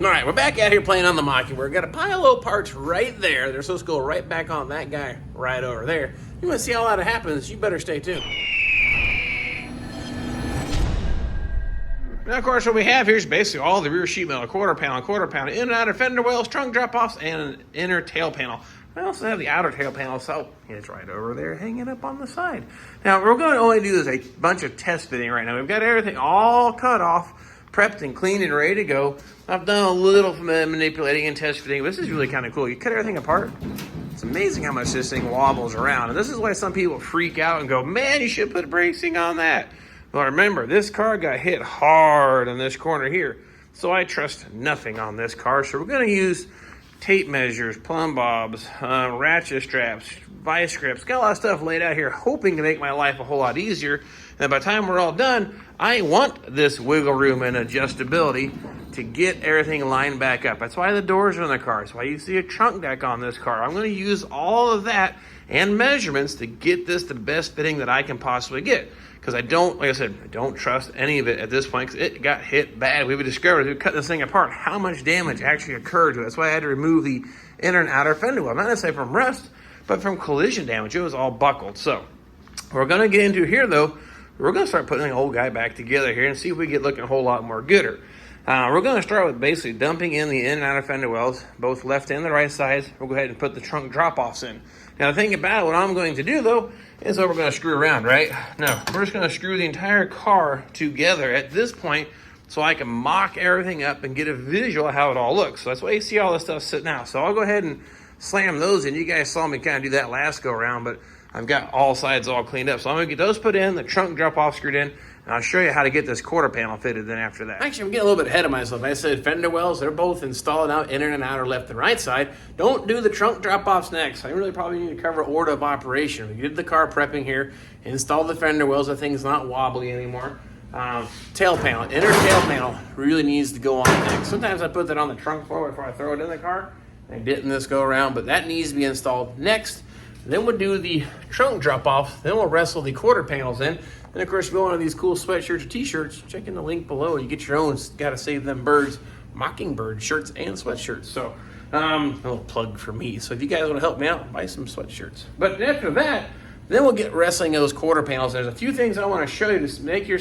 All right, we're back out here playing on the Mockingbird. Got a pile of parts right there. They're supposed to go right back on that guy right over there. You want to see how that happens, you better stay tuned. Now, of course, what we have here is basically all the rear sheet metal, quarter panel, in and outer fender wells, trunk drop-offs, and an inner tail panel. I also have the outer tail panel, so it's right over there hanging up on the side. Now, we're going to only do is a bunch of test fitting right now. We've got everything all cut off, prepped and cleaned and ready to go. I've done a little manipulating and test fitting, but this is really kind of cool. You cut everything apart. It's amazing how much this thing wobbles around. And this is why some people freak out and go, man, you should put bracing on that. Well, remember, this car got hit hard on this corner here, so I trust nothing on this car. So we're going to use tape measures, plumb bobs, ratchet straps, vice grips, got a lot of stuff laid out here, hoping to make my life a whole lot easier. And by the time we're all done, I want this wiggle room and adjustability to get everything lined back up. That's why the doors are in the car. That's why you see a trunk deck on this car. I'm going to use all of that and measurements to get this the best fitting that I can possibly get. Because I don't, like I said, I don't trust any of it at this point because it got hit bad. We discovered as we cut this thing apart how much damage actually occurred to it. That's why I had to remove the inner and outer fender well. Not necessarily from rust, but from collision damage. It was all buckled. So we're going to get into here, though. We're going to start putting the old guy back together here and see if we get looking a whole lot more gooder. We're going to start with basically dumping in the in and outer fender wells, both left and the right sides. We'll go ahead and put the trunk drop-offs in. Now, the thing about it, what I'm going to do, though, is that we're going to screw around, right? No, we're just going to screw the entire car together at this point so I can mock everything up and get a visual of how it all looks. So that's why you see all this stuff sitting out. So I'll go ahead and slam those in. You guys saw me kind of do that last go-around, but I've got all sides all cleaned up. So I'm going to get those put in, the trunk drop-off screwed in, and I'll show you how to get this quarter panel fitted then after that. Actually, I'm getting a little bit ahead of myself. I said fender wells, they're both installed out, inner and outer, left and right side. Don't do the trunk drop-offs next. I really probably need to cover order of operation. We did the car prepping here, install the fender wells, the thing's not wobbly anymore. Tail panel, inner tail panel really needs to go on next. Sometimes I put that on the trunk floor before I throw it in the car. I didn't this go around, but that needs to be installed next. Then we'll do the trunk drop-off. Then we'll wrestle the quarter panels in. And of course, if you want one of these cool sweatshirts or t-shirts, check in the link below. You get your own. Gotta save them birds, Mockingbird shirts and sweatshirts. So, a little plug for me. So if you guys want to help me out, buy some sweatshirts. But after that, then we'll get wrestling those quarter panels. There's a few things I want to show you to make your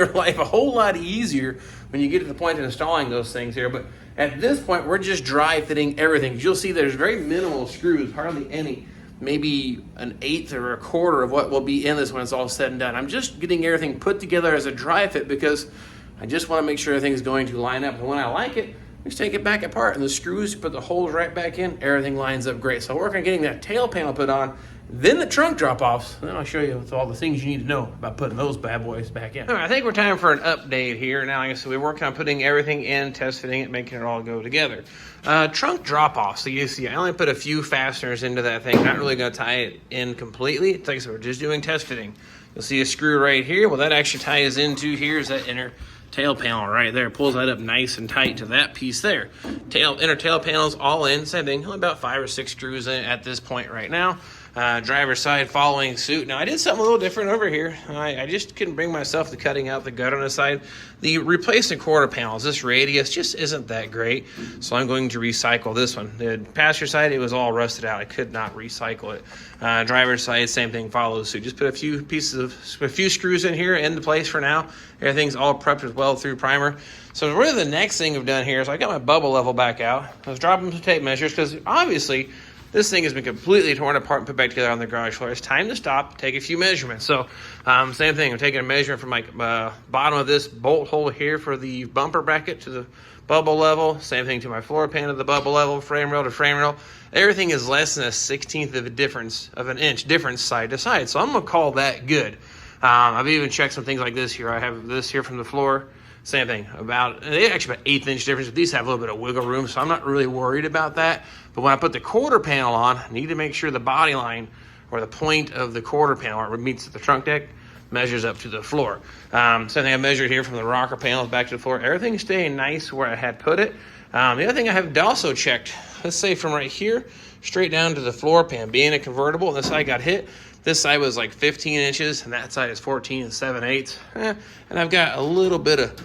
life a whole lot easier when you get to the point of installing those things here. But at this point, we're just dry fitting everything. You'll see there's very minimal screws, hardly any. Maybe an eighth or a quarter of what will be in this when it's all said and done. I'm just getting everything put together as a dry fit because I just want to make sure everything's going to line up. And when I like it, just take it back apart and the screws, put the holes right back in, everything lines up great. So I'll work on getting that tail panel put on, then the trunk drop-offs, then I'll show you all the things you need to know about putting those bad boys back in. All right, I think we're time for an update here. Now, like I said, we're working on putting everything in, test fitting it, making it all go together. Trunk drop-off. So you see, I only put a few fasteners into that thing. Not really going to tie it in completely. It's like I said, we're just doing test fitting. You'll see a screw right here. Well, that actually ties into here's that inner tail panel right there. Pulls that up nice and tight to that piece there. Inner tail panels all in. Same thing. Only about 5 or 6 screws in at this point right now. Driver's side following suit. Now, I did something a little different over here. I just couldn't bring myself to cutting out the gut on the side. The replacement quarter panels, this radius just isn't that great, so I'm going to recycle this one. The passenger side, it was all rusted out. I could not recycle it. Driver's side, same thing follows suit. Just put a few screws in here into place for now. Everything's all prepped as well through primer. So really the next thing I've done here is I got my bubble level back out. I was dropping some tape measures because obviously this thing has been completely torn apart and put back together on the garage floor. It's time to stop, take a few measurements. So same thing, I'm taking a measurement from like bottom of this bolt hole here for the bumper bracket to the bubble level. Same thing to my floor pan to the bubble level, frame rail to frame rail. Everything is less than a 1/16 of an inch difference side to side. So I'm gonna call that good. I've even checked some things like this here. I have this here from the floor. Same thing, actually about 1/8 inch difference, but these have a little bit of wiggle room, so I'm not really worried about that. But when I put the quarter panel on, I need to make sure the body line or the point of the quarter panel where it meets the trunk deck measures up to the floor. Same thing I measured here from the rocker panels back to the floor. Everything's staying nice where I had put it. The other thing I have also checked, let's say from right here straight down to the floor pan, being a convertible, and this side got hit. This side was like 15 inches, and that side is 14 7/8. And I've got a little bit of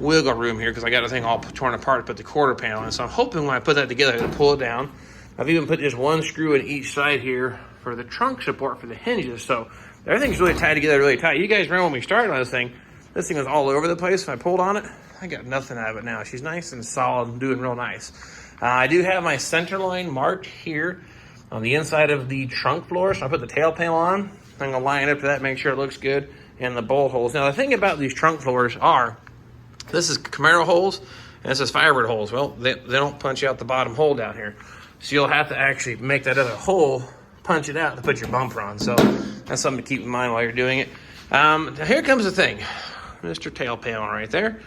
wiggle room here because I got the thing all torn apart to put the quarter panel in. So I'm hoping when I put that together, I'm gonna pull it down. I've even put just one screw in each side here for the trunk support for the hinges. So everything's really tied together, really tight. You guys remember when we started on this thing was all over the place. When I pulled on it, I got nothing out of it now. She's nice and solid and doing real nice. I do have my center line marked here on the inside of the trunk floor. So I put the tail panel on. I'm gonna line it up to that, make sure it looks good, and the bolt holes. Now the thing about these trunk floors are, this is Camaro holes, and this is Firebird holes. Well, they don't punch out the bottom hole down here. So you'll have to actually make that other hole, punch it out to put your bumper on. So that's something to keep in mind while you're doing it. Now here comes the thing. Mr. Tail panel right there.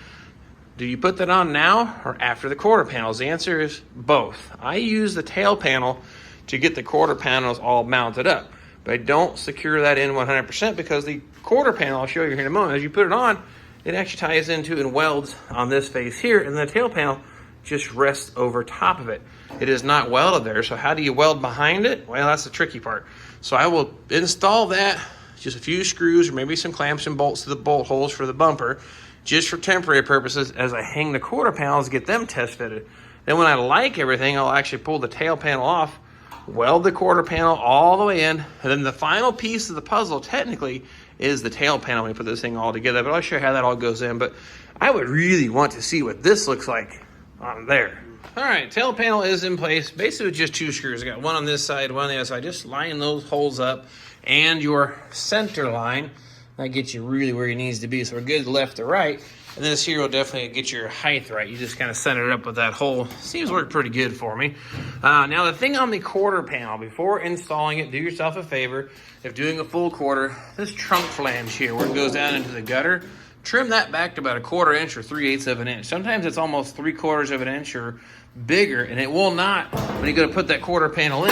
Do you put that on now or after the quarter panels? The answer is both. I use the tail panel to get the quarter panels all mounted up, but I don't secure that in 100% because the quarter panel, I'll show you here in a moment, as you put it on, it actually ties into and welds on this face here, and the tail panel just rests over top of it. It is not welded there, so how do you weld behind it? Well, that's the tricky part. So I will install that, just a few screws or maybe some clamps and bolts to the bolt holes for the bumper, just for temporary purposes as I hang the quarter panels, get them test fitted. Then when I like everything, I'll actually pull the tail panel off, weld the quarter panel all the way in, and then the final piece of the puzzle technically is the tail panel when we put this thing all together. But I'll show you how that all goes in. But I would really want to see what this looks like on there. All right, tail panel is in place, basically with just 2 screws. I got one on this side, one on the other side. Just line those holes up, and your center line, that gets you really where it needs to be. So we're good left to right. And this here will definitely get your height right. You just kind of center it up with that hole. Seems to work pretty good for me. Now the thing on the quarter panel, before installing it, do yourself a favor. If doing a full quarter, this trunk flange here, where it goes down into the gutter, trim that back to about 1/4 inch or 3/8 of an inch. Sometimes it's almost 3/4 of an inch or bigger, and it will not, when you go to put that quarter panel in,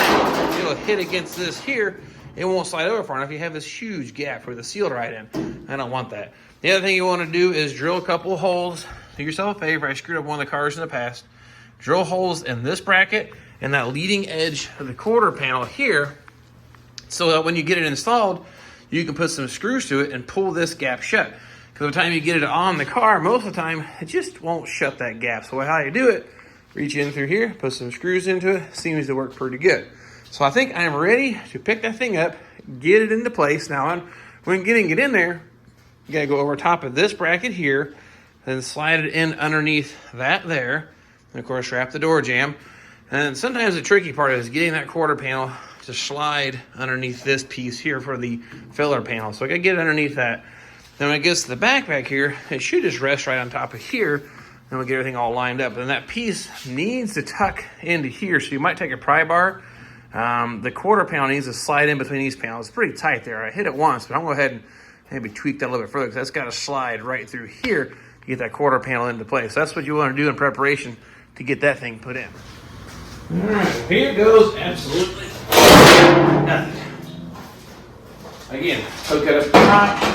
it'll hit against this here. It won't slide over far enough. You have this huge gap where the sealed right in. I don't want that. The other thing you want to do is drill a couple of holes. Do yourself a favor. I screwed up one of the cars in the past. Drill holes in this bracket and that leading edge of the quarter panel here, so that when you get it installed, you can put some screws to it and pull this gap shut. Because by the time you get it on the car, most of the time, it just won't shut that gap. So how you do it, reach in through here, put some screws into it, seems to work pretty good. So I think I'm ready to pick that thing up, get it into place. Now, when getting it in there, you gotta go over top of this bracket here, then slide it in underneath that there, and of course wrap the door jamb. And sometimes the tricky part is getting that quarter panel to slide underneath this piece here for the filler panel. So I gotta get it underneath that. Then when it gets to the back here, it should just rest right on top of here, and we'll get everything all lined up. And that piece needs to tuck into here, so you might take a pry bar. The quarter panel needs to slide in between these panels. It's pretty tight there. I hit it once, but I'm going to go ahead and maybe tweak that a little bit further, because that's got to slide right through here to get that quarter panel into place. So that's what you want to do in preparation to get that thing put in. All right, here goes absolutely nothing. Again, hook it up the top.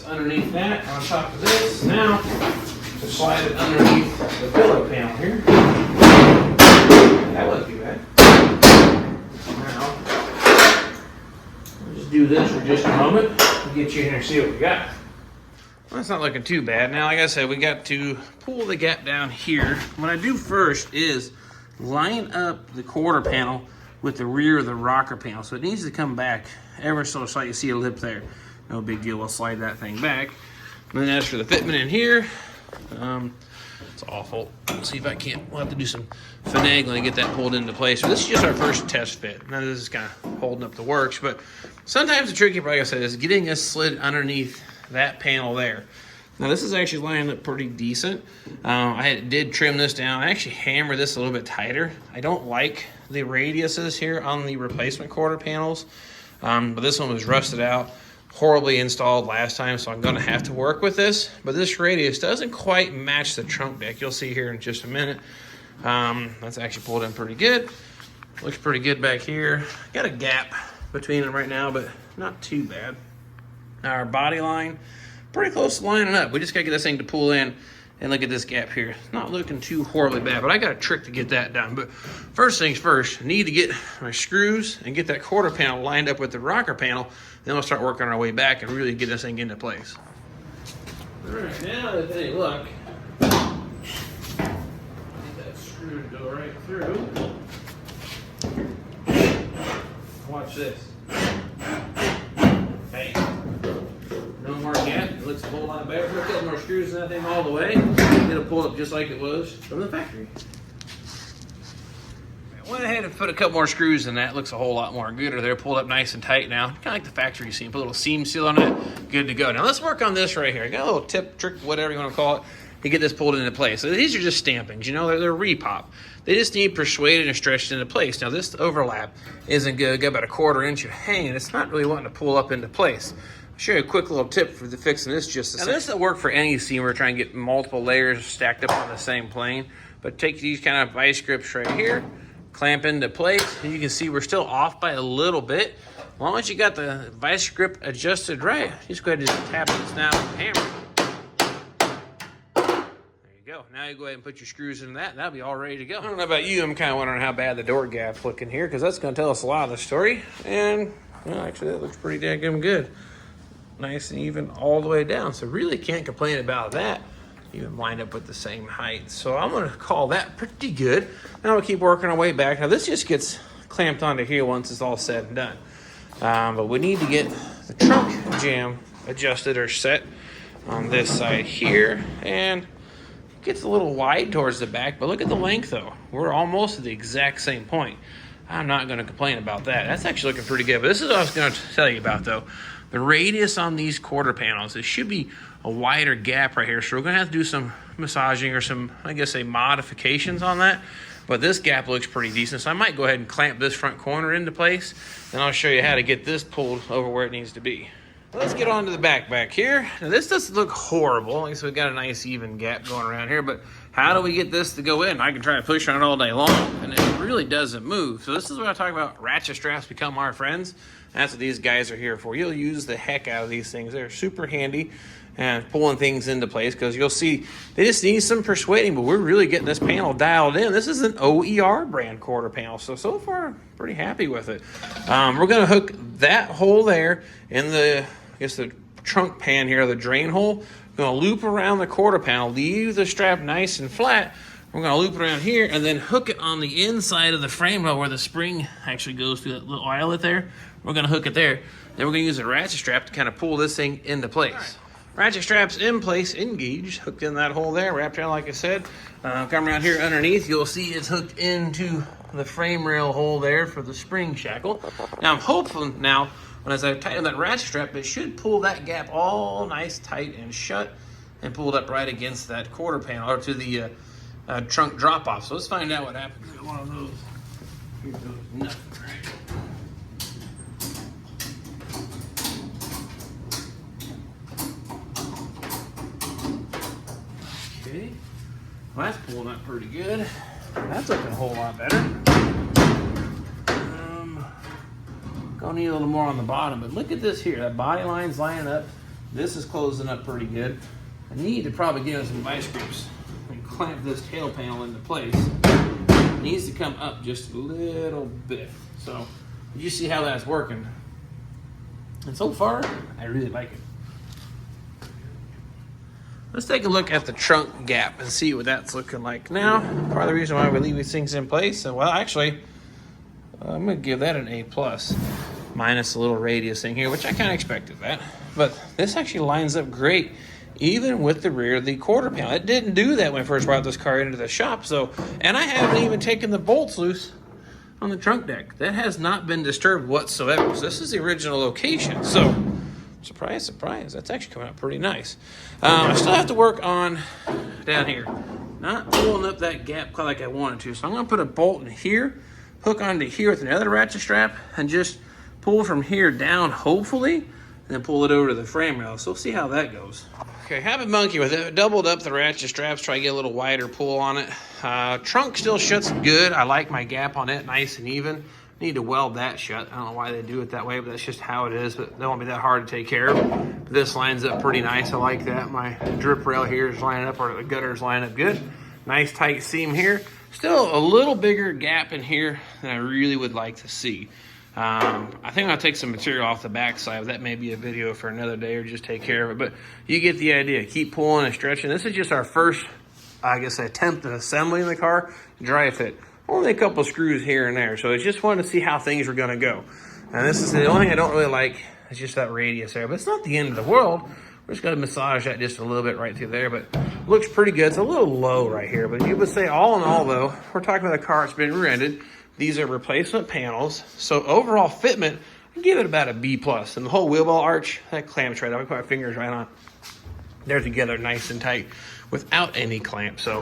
Underneath that, on top of this. Now, to slide it underneath the pillow panel here. That wasn't too bad. Now, we'll just do this for just a moment. We'll get you in here and see what we got. Well, it's not looking too bad. Now, like I said, we got to pull the gap down here. What I do first is line up the quarter panel with the rear of the rocker panel. So it needs to come back ever so slightly. You see a lip there. No big deal, we'll slide that thing back. And then as for the fitment in here, it's awful. Let's see if I can't, we'll have to do some finagling to get that pulled into place. So this is just our first test fit. Now this is kind of holding up the works, but sometimes the tricky part, like I said, is getting this slid underneath that panel there. Now this is actually lining up pretty decent. I did trim this down. I actually hammered this a little bit tighter. I don't like the radiuses here on the replacement quarter panels, but this one was rusted out. Horribly installed last time, so I'm going to have to work with this. But this radius doesn't quite match the trunk deck. You'll see here in just a minute. That's actually pulled in pretty good. Looks pretty good back here. Got a gap between them right now, but not too bad. Our body line, pretty close to lining up. We just got to get this thing to pull in And look at this gap here. It's not looking too horribly bad, but I got a trick to get that done. But first things first, I need to get my screws and get that quarter panel lined up with the rocker panel. Then we'll start working our way back and really get this thing into place. All right, now that they look, get that screw to go right through. Watch this. Hey. No more gap. It looks a whole lot better. Put a couple more screws in that thing all the way. It'll pull up just like it was from the factory. I went ahead and put a couple more screws in that. It looks a whole lot more gooder there. Pulled up nice and tight now. Kind of like the factory seam. Put a little seam seal on it. Good to go. Now let's work on this right here. I got a little tip, trick, whatever you want to call it, to get this pulled into place. So these are just stampings. You know, they're repop. They just need persuaded and stretched into place. Now this overlap isn't good. Got about a 1/4 inch of hanging. It's not really wanting to pull up into place. I'll show you a quick little tip for the fixing this just a second. Now this will work for any seam. We're trying to get multiple layers stacked up on the same plane. But take these kind of vice grips right here, clamp into place, and you can see we're still off by a little bit. As long as you got the vice grip adjusted right, just go ahead and just tap this now with the hammer. Go. Now you go ahead and put your screws in that, and that'll be all ready to go. I don't know about you, I'm kind of wondering how bad the door gap's looking here, because that's going to tell us a lot of the story. And, well, actually, that looks pretty daggum good. Nice and even all the way down. So really can't complain about that. Even lined up with the same height. So I'm going to call that pretty good. Now we'll keep working our way back. Now this just gets clamped onto here once it's all said and done. But we need to get the trunk jam adjusted or set on this side here. And gets a little wide towards the back, but look at the length though. We're almost at the exact same point. I'm not going to complain about that. That's actually looking pretty good. But this is what I was going to tell you about though. The radius on these quarter panels, it should be a wider gap right here. So we're going to have to do some massaging or some, I guess, modifications on that. But this gap looks pretty decent. So I might go ahead and clamp this front corner into place. Then I'll show you how to get this pulled over where it needs to be. Let's get on to the back here. Now this doesn't look horrible. Like, so we've got a nice even gap going around here, but how do we get this to go in? I can try to push on it all day long, and it really doesn't move. So this is what I talk about. Ratchet straps become our friends. That's what these guys are here for. You'll use the heck out of these things. They're super handy and pulling things into place, because you'll see they just need some persuading, but we're really getting this panel dialed in. This is an OER brand quarter panel, so far pretty happy with it. We're going to hook that hole there in the, I guess, the trunk pan here, the drain hole. We're going to loop around the quarter panel, leave the strap nice and flat. We're going to loop around here and then hook it on the inside of the frame rail where the spring actually goes through that little eyelet there. We're going to hook it there. Then we're going to use a ratchet strap to kind of pull this thing into place. Right. Ratchet straps in place, engaged, hooked in that hole there, wrapped around like I said. Come around here underneath, you'll see it's hooked into the frame rail hole there for the spring shackle. Now I'm hopeful now, as I tighten that ratchet strap, it should pull that gap all nice, tight, and shut, and pull it up right against that quarter panel, or to the trunk drop-off. So let's find out what happens. One of those. Here's those nuts, right? Okay. Well, that's pulling up pretty good. That's looking a whole lot better. Gonna need a little more on the bottom, but look at this here. That body line's lining up. This is closing up pretty good. I need to probably get some vice grips and clamp this tail panel into place. It needs to come up just a little bit. So you see how that's working. And so far, I really like it. Let's take a look at the trunk gap and see what that's looking like now. Part of the reason why we leave these things in place, well, actually, I'm going to give that an A+, minus a little radius thing here, which I kind of expected that. But this actually lines up great, even with the rear of the quarter panel. It didn't do that when I first brought this car into the shop. So, and I haven't even taken the bolts loose on the trunk deck. That has not been disturbed whatsoever. So this is the original location. So, surprise, surprise, that's actually coming out pretty nice. I still have to work on down here. Not pulling up that gap quite like I wanted to. So I'm going to put a bolt in here, hook onto here with another ratchet strap, and just pull from here down, hopefully, and then pull it over to the frame rail. So we'll see how that goes. Okay, have a monkey with it. Doubled up the ratchet straps, try to get a little wider pull on it. Trunk still shuts good. I like my gap on it, nice and even. Need to weld that shut. I don't know why they do it that way, but that's just how it is. But that won't be that hard to take care of. But this lines up pretty nice. I like that. My drip rail here is lining up, or the gutters line up good. Nice tight seam here. Still a little bigger gap in here than I really would like to see. I think I'll take some material off the backside. That may be a video for another day, or just take care of it. But you get the idea. Keep pulling and stretching. This is just our first, I guess, attempt at assembling the car. Dry fit. Only a couple screws here and there. So I just wanted to see how things were going to go. And this is the only thing I don't really like. It's just that radius there. But it's not the end of the world. We're just going to massage that just a little bit right through there. But looks pretty good. It's a little low right here. But you would say all in all, though, we're talking about a car that's been rear-ended. These are replacement panels. So overall fitment, I give it about a B+. And the whole wheel well arch, that clamps right up. I put my fingers right on. They're together nice and tight without any clamp. So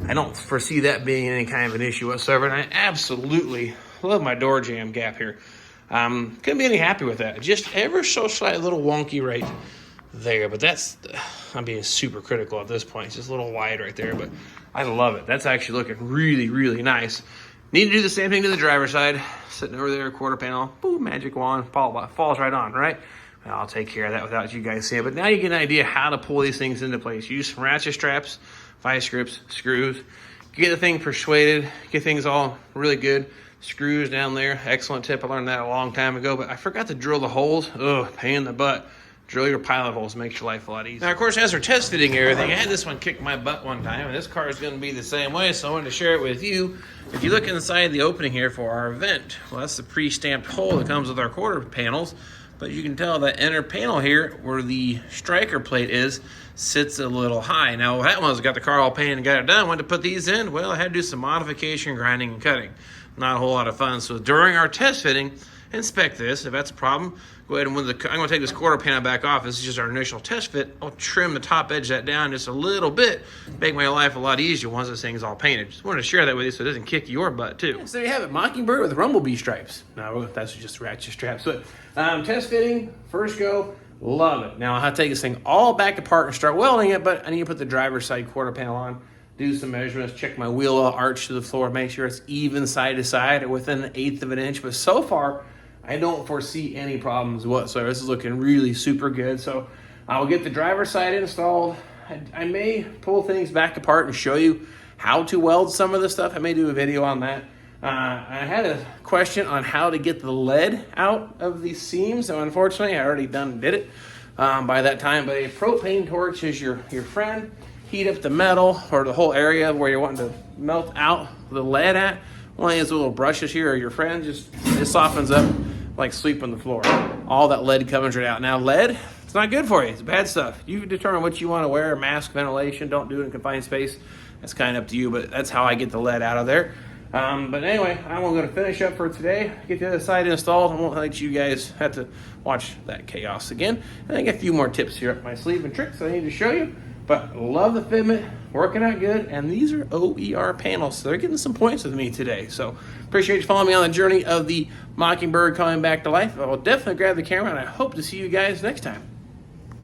I don't foresee that being any kind of an issue whatsoever. And I absolutely love my door jamb gap here. Couldn't be any happy with that. Just ever so slight, little wonky right there. But that's, I'm being super critical at this point. It's just a little wide right there. But I love it. That's actually looking really, really nice. Need to do the same thing to the driver's side. Sitting over there, quarter panel, boom, magic wand, falls right on, right? I'll take care of that without you guys seeing it. But now you get an idea how to pull these things into place. Use some ratchet straps, vice grips, screws. Get the thing persuaded, get things all really good. Screws down there, excellent tip. I learned that a long time ago, but I forgot to drill the holes. Ugh, pain in the butt. Drill your pilot holes, makes your life a lot easier. Now, of course, as we're test fitting everything, I had this one kick my butt one time, and this car is going to be the same way, so I wanted to share it with you. If you look inside the opening here for our vent, well, that's the pre-stamped hole that comes with our quarter panels, but you can tell that inner panel here, where the striker plate is, sits a little high. Now, that one's got the car all painted and got it done. When to put these in? Well, I had to do some modification, grinding, and cutting. Not a whole lot of fun. So during our test fitting, inspect this. If that's a problem, go ahead and I'm going to take this quarter panel back off. This is just our initial test fit. I'll trim the top edge of that down just a little bit, make my life a lot easier once this thing's all painted. Just wanted to share that with you so it doesn't kick your butt too. Yeah, so there you have it, Mockingbird with Rumblebee stripes. No, that's just ratchet straps. But test fitting, first go, love it. Now I'll have to take this thing all back apart and start welding it, but I need to put the driver's side quarter panel on. Do some measurements, check my wheel arch to the floor, make sure it's even side to side or within 1/8 of an inch. But so far, I don't foresee any problems whatsoever. This is looking really super good. So I'll get the driver's side installed. I may pull things back apart and show you how to weld some of the stuff. I may do a video on that. I had a question on how to get the lead out of these seams. So unfortunately, I already did it by that time. But a propane torch is your friend. Heat up the metal or the whole area where you're wanting to melt out the lead at. One of these little brushes here are your friend. Just it softens up like sweeping the floor. All that lead comes right out. Now lead, it's not good for you. It's bad stuff. You determine what you want to wear, mask, ventilation. Don't do it in confined space. That's kind of up to you, but that's how I get the lead out of there. But anyway, I'm going to finish up for today. Get the other side installed. I won't let you guys have to watch that chaos again. And I got a few more tips here up my sleeve and tricks I need to show you. But love the fitment, working out good, and these are OER panels, so they're getting some points with me today. So appreciate you following me on the journey of the Mockingbird coming back to life. I will definitely grab the camera, and I hope to see you guys next time.